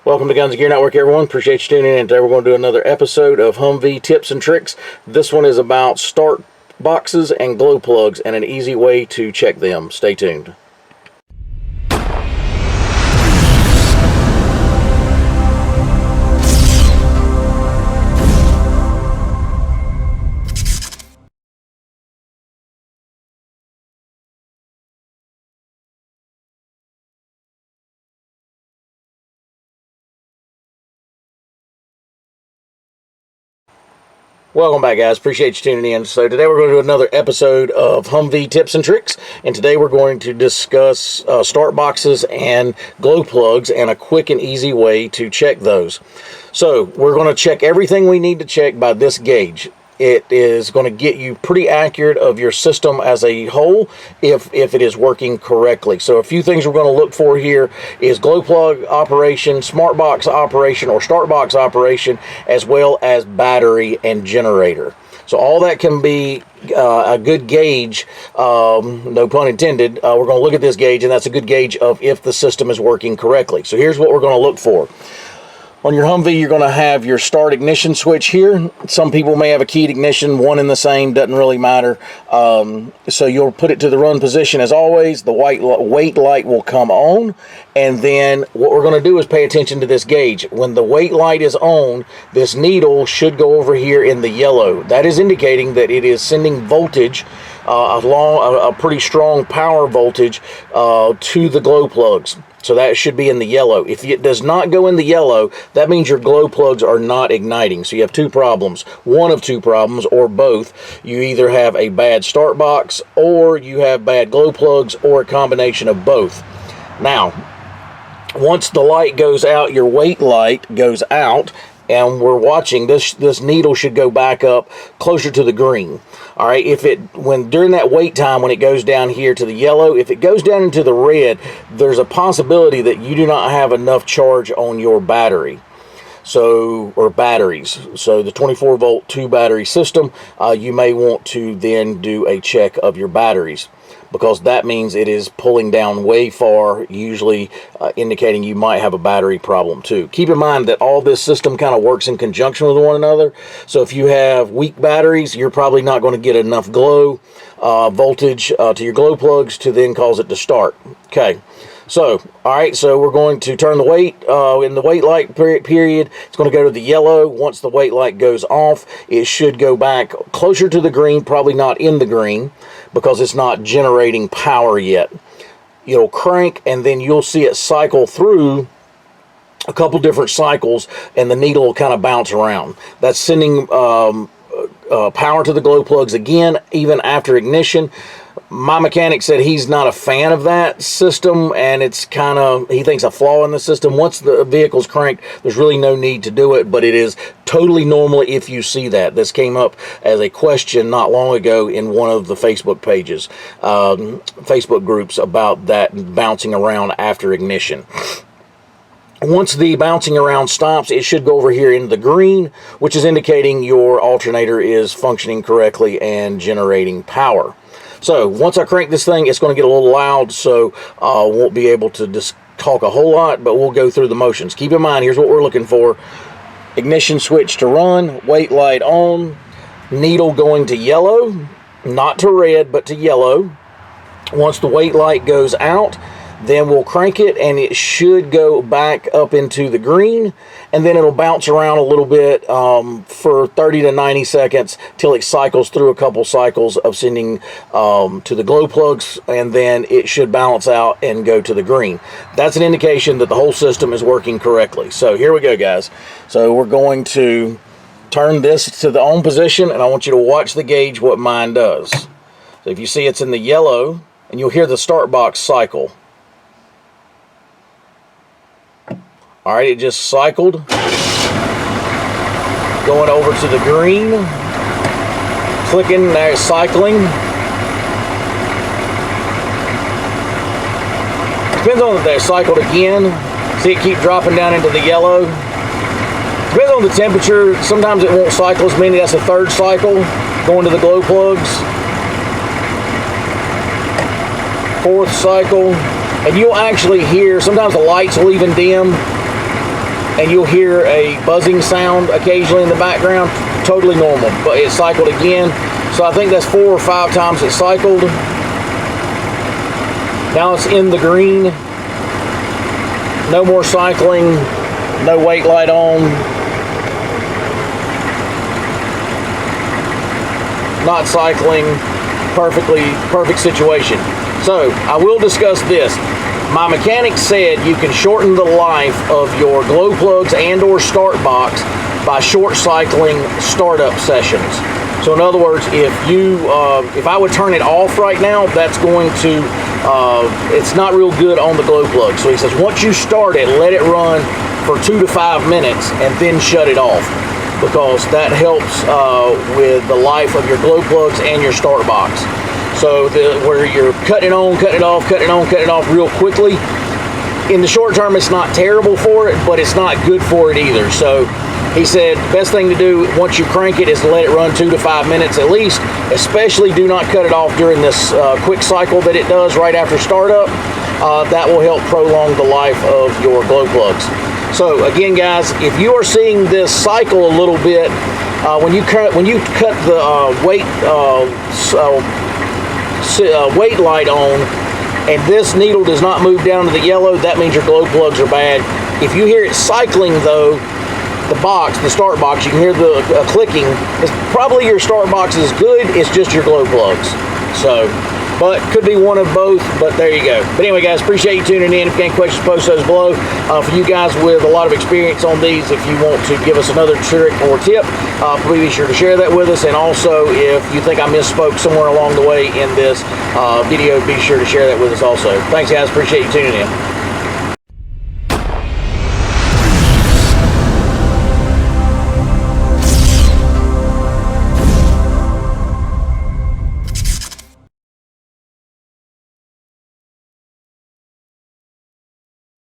Welcome to Guns and Gear Network, everyone. Appreciate you tuning in. Today we're going to do another episode of Humvee Tips and Tricks. This one is about start boxes and glow plugs and an easy way to check them. Stay tuned. Welcome back, guys. Appreciate you tuning in. So today we're going to do another episode of Humvee Tips and Tricks, and today we're going to discuss start boxes and glow plugs and a quick and easy way to check those. So we're going to check everything we need to check by this gauge. It is going to get you pretty accurate of your system as a whole if it is working correctly. So a few things we're going to look for here is glow plug operation, smart box operation, or start box operation, as well as battery and generator. So all that can be a good gauge, no pun intended. We're going to look at this gauge, and that's a good gauge of if the system is working correctly. So here's what we're going to look for. On your Humvee, you're going to have your start ignition switch here. Some people may have a keyed ignition, one and the same, doesn't really matter. So you'll put it to the run position as always. The wait light will come on, and then what we're going to do is pay attention to this gauge. When the wait light is on, this needle should go over here in the yellow. That is indicating that it is sending voltage, a pretty strong power voltage to the glow plugs. So that should be in the yellow. If it does not go in the yellow, that means your glow plugs are not igniting. So you have two problems, one of two problems, or both. You either have a bad start box, or you have bad glow plugs, or a combination of both. Now, once the light goes out, your wait light goes out, and we're watching this needle should go back up closer to the green. All right, during that wait time, when it goes down here to the yellow, if it goes down into the red, there's a possibility that you do not have enough charge on your battery. Or batteries. So the 24 volt 2 battery system, you may want to then do a check of your batteries, because that means it is pulling down way far, usually indicating you might have a battery problem too. Keep in mind that all this system kind of works in conjunction with one another. So if you have weak batteries, you're probably not going to get enough glow voltage to your glow plugs to then cause it to start. Okay. So, all right, so we're going to turn the wait in the wait light period. It's going to go to the yellow. Once the wait light goes off, it should go back closer to the green, probably not in the green, because it's not generating power yet. It'll crank, and then you'll see it cycle through a couple different cycles, and the needle will kind of bounce around. That's sending power to the glow plugs again, even after ignition. My mechanic said he's not a fan of that system, and it's he thinks a flaw in the system. Once the vehicle's cranked, there's really no need to do it, but it is totally normal if you see that. This came up as a question not long ago in one of the Facebook pages, Facebook groups, about that bouncing around after ignition. Once the bouncing around stops, it should go over here into the green, which is indicating your alternator is functioning correctly and generating power. So once I crank this thing, it's going to get a little loud, so I won't be able to just talk a whole lot, but we'll go through the motions. Keep in mind, here's what we're looking for. Ignition switch to run, wait light on, needle going to yellow, not to red, but to yellow. Once the wait light goes out, then we'll crank it, and it should go back up into the green, and then it'll bounce around a little bit for 30 to 90 seconds till it cycles through a couple cycles of sending to the glow plugs, and then it should balance out and go to the green. That's an indication that the whole system is working correctly. So here we go, guys. So we're going to turn this to the on position, and I want you to watch the gauge, what mine does. So if you see, it's in the yellow, and you'll hear the start box cycle. All right, it just cycled, going over to the green, clicking, now it's cycling. Depends on if they cycled again. See it keep dropping down into the yellow. Depends on the temperature. Sometimes it won't cycle as many. That's the third cycle, going to the glow plugs. Fourth cycle. And you'll actually hear, sometimes the lights will even dim. and you'll hear a buzzing sound occasionally in the background. Totally normal, but it cycled again. So I think that's 4 or 5 times it cycled. Now it's in the green. No more cycling, no wait light on. Not cycling, perfect situation. So I will discuss this. My mechanic said you can shorten the life of your glow plugs and or start box by short cycling startup sessions. So in other words, if I would turn it off right now, that's going to, it's not real good on the glow plug. So he says once you start it, let it run for 2 to 5 minutes and then shut it off, because that helps with the life of your glow plugs and your start box. So where you're cutting it on, cutting it off, cutting it on, cutting it off real quickly, in the short term it's not terrible for it, but it's not good for it either. So he said the best thing to do once you crank it is to let it run 2 to 5 minutes at least. Especially do not cut it off during this quick cycle that it does right after startup. That will help prolong the life of your glow plugs. So again, guys, if you are seeing this cycle a little bit, when you cut the weight light on and this needle does not move down to the yellow, that means your glow plugs are bad. If you hear it cycling though, the start box, you can hear the clicking, it's probably your start box is good, it's just your glow plugs. So, but could be one of both, but there you go. But anyway, guys, appreciate you tuning in. If you have any questions, post those below. For you guys with a lot of experience on these, if you want to give us another trick or tip, please be sure to share that with us. And also, if you think I misspoke somewhere along the way in this video, be sure to share that with us also. Thanks, guys. Appreciate you tuning in.